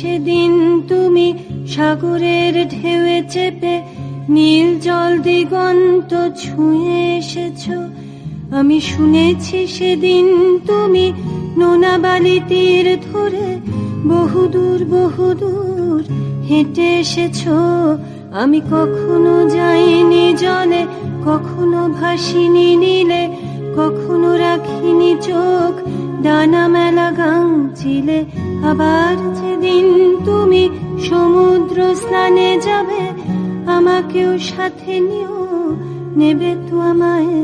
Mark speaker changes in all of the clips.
Speaker 1: সেদিন তুমি সাগরের ঢেউয়ে চেপে নীল জল দিগন্ত ছুঁয়ে এসেছো। আমি শুনেছি সেদিন তুমি নোনা বালি তীর ধরে বহুদূর বহুদূর হেঁটে এসেছো। আমি কখনো যাইনি জলে, কখনো ভাসিনি নীলে, কখনো রাখিনি চোখ ডানা মেলা গাংচিলে। আবার যেদিন তুমি সমুদ্র স্নানে যাবে, আমাকেও সাথে নিও, নেবে তো আমায়,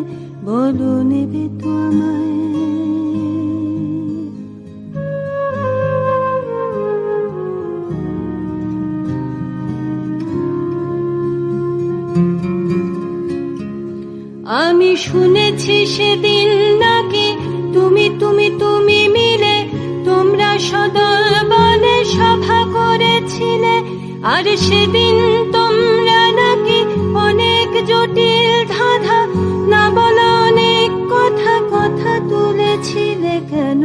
Speaker 1: বলো নেবে তো আমায়। আমি শুনেছি সেদিন নাকি তুমি তুমি তুমি মিলে তোমরা সদল বলে সভা করেছিলে। আর সেদিন তোমরা নাকি অনেক জটিল ধাঁধা না বলা অনেক কথা কথা তুলেছিলে। কেন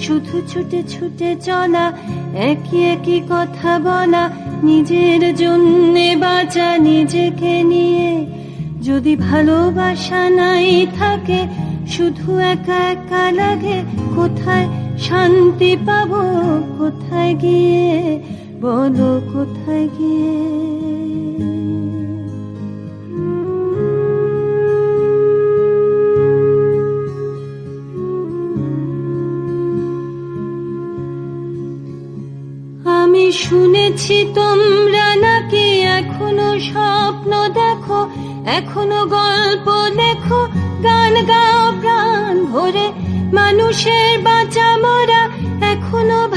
Speaker 1: শুধু ছুটে ছুটে চলা, একই একই কথা বলা, নিজের জন্যে বাঁচা নিজেকে নিয়ে। যদি ভালোবাসা নাই থাকে, শুধু একা একা লাগে, কোথায় শান্তি পাবো, কোথায় গিয়ে, বলো কোথায় গিয়ে। আমি শুনেছি তোমরা নাকি এখনো স্বপ্ন দেখো, এখনো গল্প লেখো, গান গাও প্রাণ ভরে, মানুষের বাঁচা মরা এখনো